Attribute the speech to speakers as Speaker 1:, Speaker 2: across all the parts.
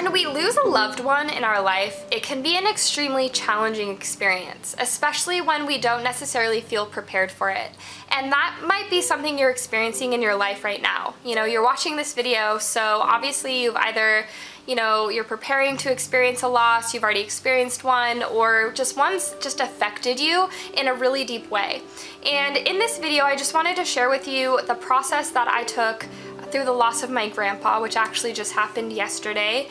Speaker 1: When we lose a loved one in our life, it can be an extremely challenging experience, especially when we don't necessarily feel prepared for it. And that might be something you're experiencing in your life right now. You know, you're watching this video, so obviously you've either, you're preparing to experience a loss, you've already experienced one, or just one's just affected you in a really deep way. And in this video, I just wanted to share with you the process that I took through the loss of my grandpa, which actually just happened yesterday.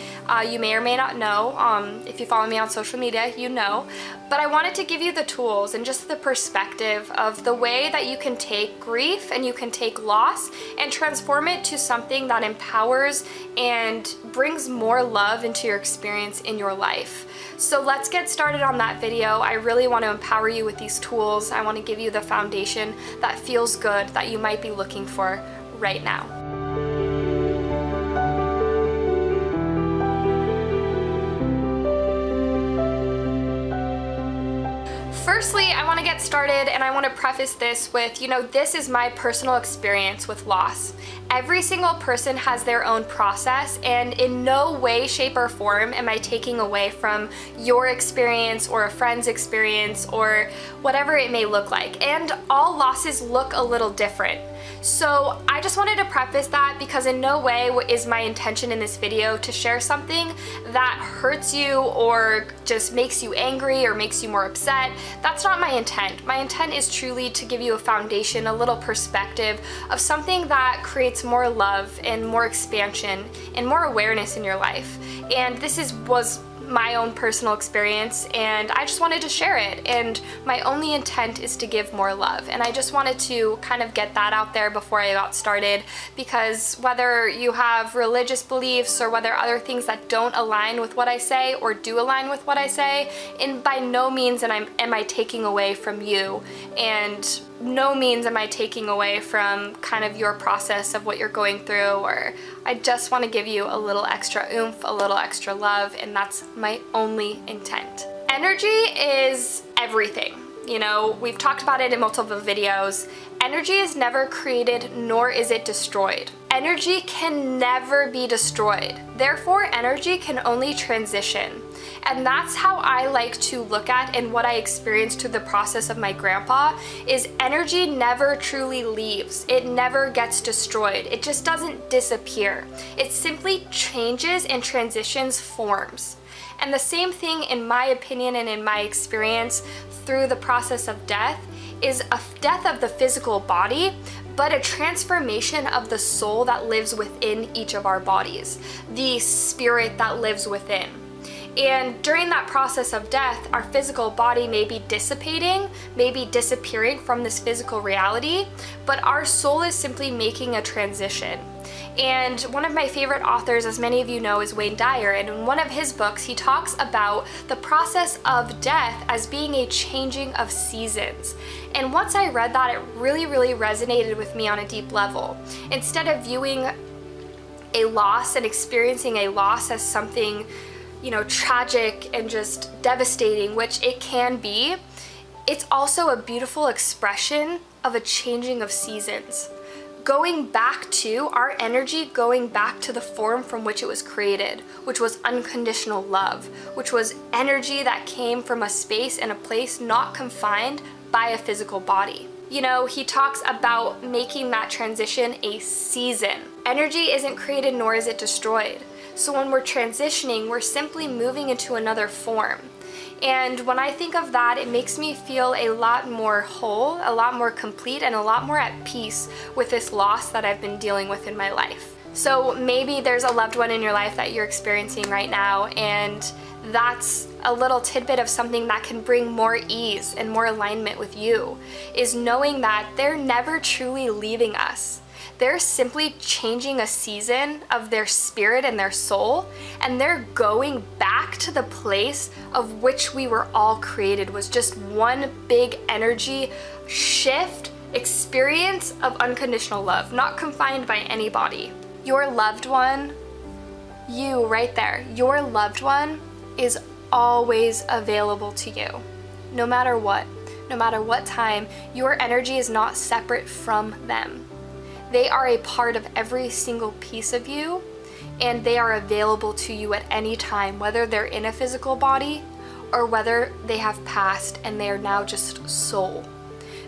Speaker 1: You may or may not know. If you follow me on social media, you know. But I wanted to give you the tools and just the perspective of the way that you can take grief and you can take loss and transform it to something that empowers and brings more love into your experience in your life. So let's get started on that video. I really want to empower you with these tools. I want to give you the foundation that feels good that you might be looking for right now. Firstly, I want to get started and I want to preface this with, this is my personal experience with loss. Every single person has their own process, and in no way, shape, or form am I taking away from your experience or a friend's experience or whatever it may look like. And all losses look a little different. So I just wanted to preface that because in no way is my intention in this video to share something that hurts you or just makes you angry or makes you more upset. That's not my intent. My intent is truly to give you a foundation, a little perspective of something that creates more love and more expansion and more awareness in your life. And this was my own personal experience, and I just wanted to share it, and my only intent is to give more love. And I just wanted to kind of get that out there before I got started, because whether you have religious beliefs or whether other things that don't align with what I say or do align with what I say, and by no means am I taking away from you, and no means am I taking away from kind of your process of what you're going through, or I just want to give you a little extra oomph, a little extra love, and that's my only intent. Energy is everything. We've talked about it in multiple videos. Energy is never created, nor is it destroyed. Energy can never be destroyed. Therefore, energy can only transition. And that's how I like to look at and what I experienced through the process of my grandpa is energy never truly leaves. It never gets destroyed. It just doesn't disappear. It simply changes and transitions forms. And the same thing, in my opinion and in my experience through the process of death, is a death of the physical body, but a transformation of the soul that lives within each of our bodies, the spirit that lives within. And during that process of death, our physical body may be dissipating, may be disappearing from this physical reality, but our soul is simply making a transition. And one of my favorite authors, as many of you know, is Wayne Dyer, and in one of his books he talks about the process of death as being a changing of seasons. And once I read that, it really resonated with me on a deep level. Instead of viewing a loss and experiencing a loss as something tragic and just devastating, which it can be, it's also a beautiful expression of a changing of seasons. Going back to our energy, going back to the form from which it was created, which was unconditional love, which was energy that came from a space and a place not confined by a physical body. He talks about making that transition a season. Energy isn't created nor is it destroyed. So when we're transitioning, we're simply moving into another form. And when I think of that, it makes me feel a lot more whole, a lot more complete, and a lot more at peace with this loss that I've been dealing with in my life. So maybe there's a loved one in your life that you're experiencing right now, and that's a little tidbit of something that can bring more ease and more alignment with you, is knowing that they're never truly leaving us. They're simply changing a season of their spirit and their soul, and they're going back to the place of which we were all created, was just one big energy shift, experience of unconditional love, not confined by anybody. Your loved one, you right there, your loved one is always available to you, no matter what time. Your energy is not separate from them. They are a part of every single piece of you. and they are available to you at any time, whether they're in a physical body or whether they have passed and they are now just soul.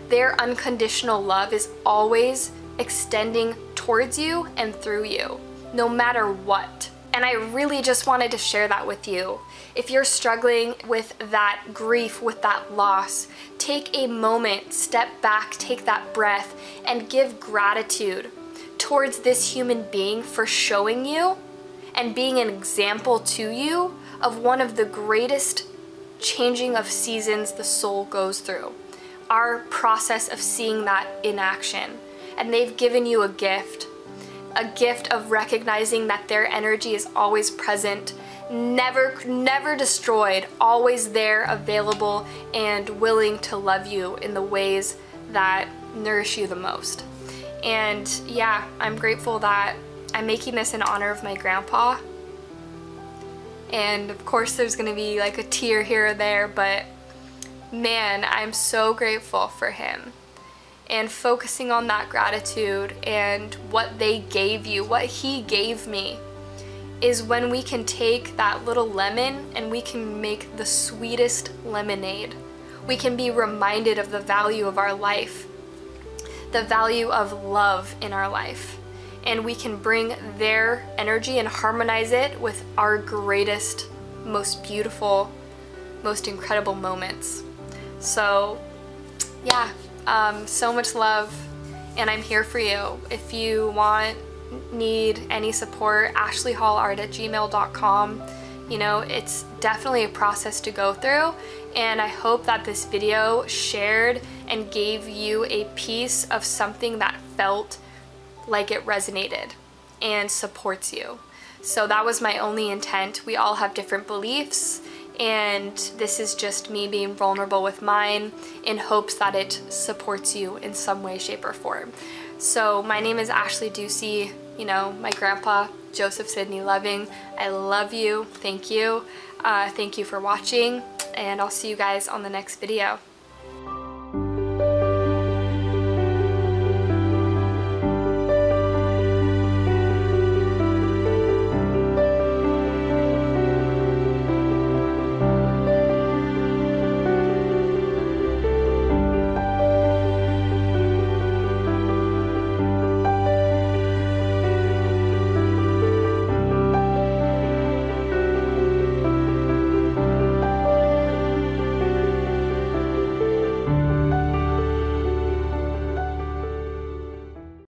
Speaker 1: Their unconditional love is always extending towards you and through you, no matter what. And I really just wanted to share that with you. If you're struggling with that grief, with that loss, take a moment, step back, take that breath, and give gratitude towards this human being for showing you and being an example to you of one of the greatest changing of seasons the soul goes through. Our process of seeing that in action. And they've given you a gift of recognizing that their energy is always present, never destroyed, always there, available, and willing to love you in the ways that nourish you the most. And yeah, I'm grateful that I'm making this in honor of my grandpa. And of course there's gonna be like a tear here or there, but man, I'm so grateful for him. And focusing on that gratitude and what they gave you, what he gave me, is when we can take that little lemon and we can make the sweetest lemonade. We can be reminded of the value of our life, the value of love in our life. And we can bring their energy and harmonize it with our greatest, most beautiful, most incredible moments. So yeah, so much love, and I'm here for you. If you need any support, ashleyhallart@gmail.com. You know, it's definitely a process to go through, and I hope that this video shared and gave you a piece of something that felt like it resonated and supports you. So that was my only intent. We all have different beliefs, and this is just me being vulnerable with mine in hopes that it supports you in some way, shape, or form. So my name is Ashley Ducey. You know, my grandpa, Joseph Sidney Loving. I love you. Thank you. Thank you for watching, and I'll see you guys on the next video.